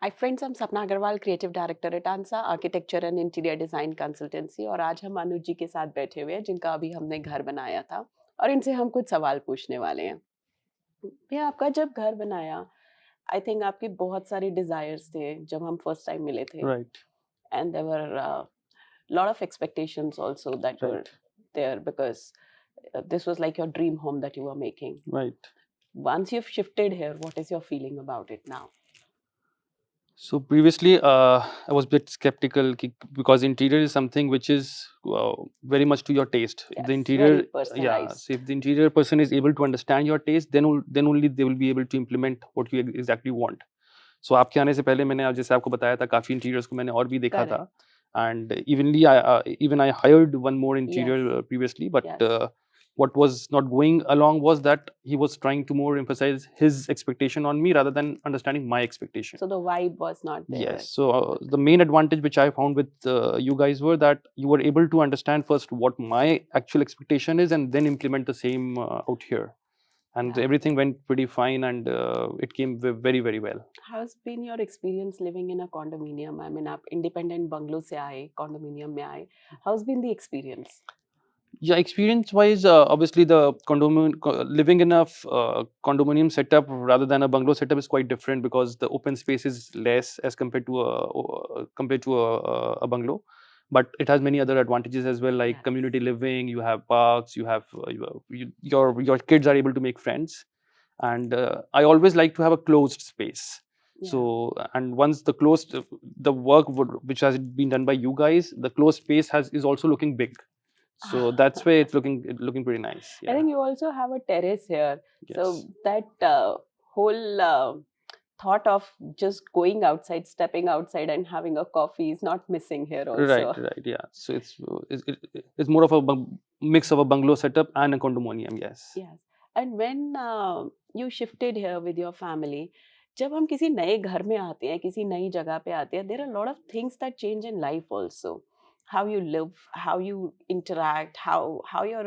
Hi friends, I'm Sapna Agarwal, creative director at Ansa architecture and interior design consultancy. और आज हम अनुज जी के साथ बैठे हुए हैं जिनका अभी हमने घर बनाया था और इनसे हम कुछ सवाल पूछने वाले हैं। भैया, आपका जब घर बनाया, आई थिंक आपकी बहुत सारी डिजायर्स थे जब हम फर्स्ट टाइम मिले थे, Right, and there were lot of expectations also that were right, there because this was like your dream home that you were making. right. Once you've shifted here, what is your feeling about it now? So previously, I was a bit skeptical because interior is something which is very much to your taste. If the Yes, very interior, yeah, personalized. so if the interior person is able to understand your taste, then only they will be able to implement what you exactly want. So आपके आने से पहले मैंने जैसे आपको बताया था काफ़ी इंटीरियर्स को मैंने और भी देखा था Correct. and even I hired one more Yes. interior previously but Yes. what was not going along was that he was trying to more emphasize his expectation on me rather than understanding my expectation. So the vibe was not there. Yes. So the main advantage which I found with you guys were that you were able to understand first what my actual expectation is and then implement the same out here. And Yeah. everything went pretty fine and it came very, very well. How's been your experience living in a condominium? I mean, आप independent bungalow से आए, condominium में आए. How's been the experience? Yeah, experience wise, obviously the living in a condominium setup rather than a bungalow setup is quite different because the open space is less as compared to a bungalow. But it has many other advantages as well, like Yes. community living. You have parks. Your kids are able to make friends, and I always like to have a closed space. Yeah. So and once the work which has been done by you guys, the closed space has is also looking big. So that's why it's looking pretty nice. I Yeah. think you also have a terrace here. So Yes. that whole thought of just going outside, stepping outside and having a coffee is not missing here Right. also. Right. Yeah. So it's more of a mix of a bungalow setup and a condominium. Yes. Yes. And when you shifted here with your family, जब हम किसी नए घर में आते हैं, किसी नई जगह पे आते हैं, there are a lot of things that change in life also. How you live, how you interact, how your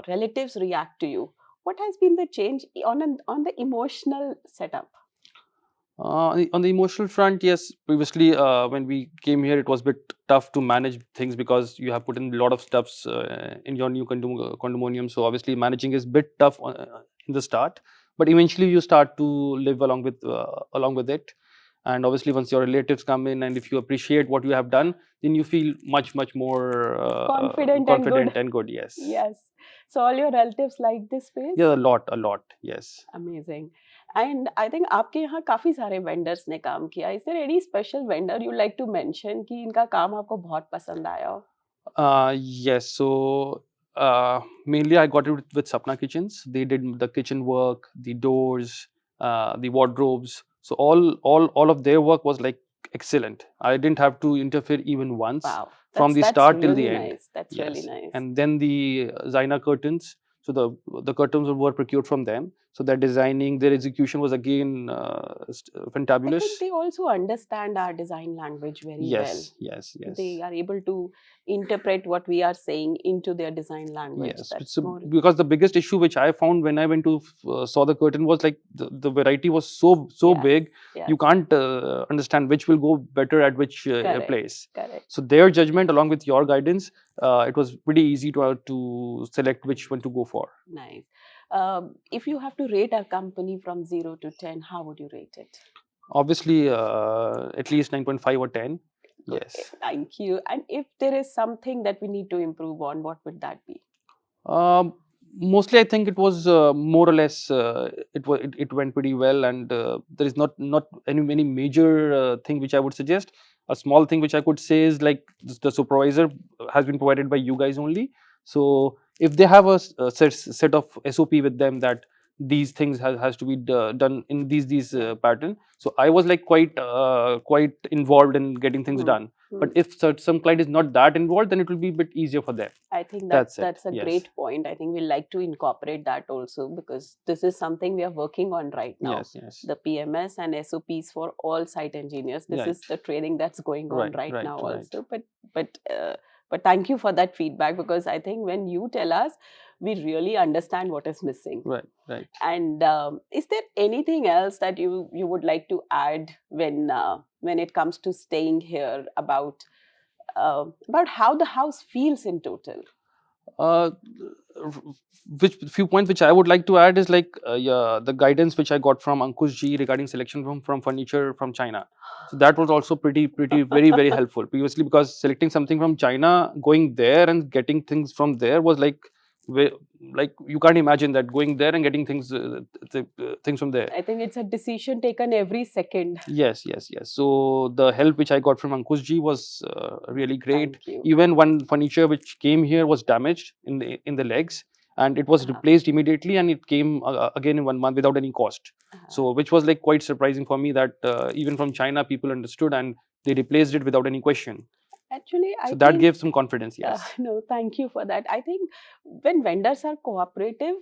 relatives react to you. What has been the change on the emotional setup? On the emotional front, yes. Previously, when we came here, it was a bit tough to manage things because you have put in a lot of stuffs in your new condominium. So obviously, managing is a bit tough in the start, but eventually you start to live along with it. And obviously, once your relatives come in, and if you appreciate what you have done, then you feel much more Confident and good. confident and good. Yes. Yes. So all your relatives like this space? Yeah, a lot. Yes. Amazing and I think आपके यहाँ काफी सारे vendors ने काम किया. Is there any special vendor you like to mention कि इनका काम आपको बहुत पसंद आया हो? Yes. So mainly I got it with Sapna Kitchens. They did the kitchen work, the doors, the wardrobes. So all of their work was like excellent. I didn't have to interfere even once Wow, from the that's start till the really end. nice. That's really Yes. nice. And then the Zaina curtains. So the curtains were procured from them. So their designing, their execution was again I think fantabulous. they also understand our design language very well. Yes, yes, They yes. are able to interpret what we are saying into their design language. Yes, That's so more. because the biggest issue which I found when I went to saw the curtain was like the variety was so Yes, big, you yes. can't understand which will go better at which Correct, place. correct. So their judgment along with your guidance, it was pretty easy to select which one to go for. Nice. If you have to rate a company from 0 to 10, how would you rate it? Obviously, at least 9.5 or 10. Okay, Yes. thank you. And if there is something that we need to improve on, what would that be? Um, Mostly, I think it was more or less it went pretty well, and there is not any major thing which I would suggest. A small thing which I could say is like the supervisor has been provided by you guys only. So if they have a set of SOP with them that these things has to be done in these Yeah. pattern. So I was like quite involved in getting things Hmm. done. Hmm. But if some client is not that involved, then it will be a bit easier for them. I think That's it. that's a Yes. great point. I think we like to incorporate that also because this is something we are working on right now. Yes, yes. The PMS and SOPs for all site engineers. This Right, is the training that's going on right, right right, now right, also. But but thank you for that feedback because I think when you tell us, we really understand what is missing. right, right. And is there anything else that you would like to add when when it comes to staying here, about how the house feels in total? Uh, which few points which I would like to add is like yeah, the guidance which I got from Ankush ji regarding selection from furniture from China. So that was also pretty very helpful previously, because selecting something from China, going there and getting things from there was like ve- like you can't imagine that, going there and getting things from there. I think it's a decision taken every second. Yes, yes, yes. So the help which I got from Ankush ji was really great. Thank you. Even one furniture which came here was damaged in the legs, and it was Uh-huh. replaced immediately, and it came again in 1 month without any cost. Uh-huh. So which was like quite surprising for me, that even from China people understood and they replaced it without any question. Actually, I So that think gave some confidence. Yes. no, thank you for that. I think when vendors are cooperative,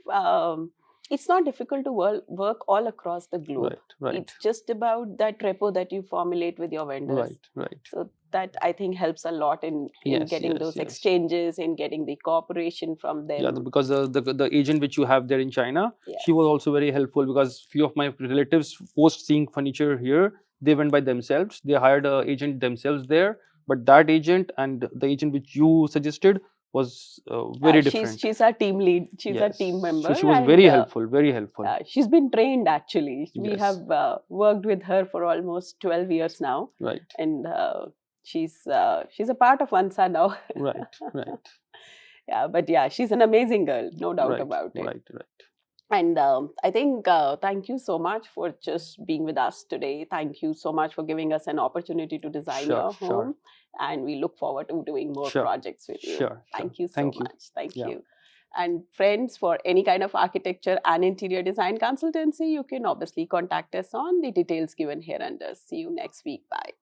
it's not difficult to work all across the globe. Right. Right. It's just about that rapport that you formulate with your vendors. Right. Right. So that I think helps a lot in Yes. getting Yes. those Yes. exchanges, in getting the cooperation from Yeah, them. because the agent which you have there in China, she was Yes. also very helpful, because few of my relatives post seeing furniture here, they went by themselves. They hired a agent themselves there, but that agent and the agent which you suggested was very different. She's our team lead. She's our team Yes, so member, she was and very helpful, very helpful. she's been trained actually. We Yes, have worked with her for almost 12 years now, right, and she's a part of Ansa now. right, right, Yeah, but yeah, she's an amazing girl, no doubt right, about it. right, right. And I think thank you so much for just being with us today. Thank you so much for giving us an opportunity to design Sure, your sure, home. And we look forward to doing more sure, projects with you. sure, sure. Thank you so Thank you. much. Thank Yeah. you. And friends, for any kind of architecture and interior design consultancy, you can obviously contact us on the details given here under. See you next week. Bye.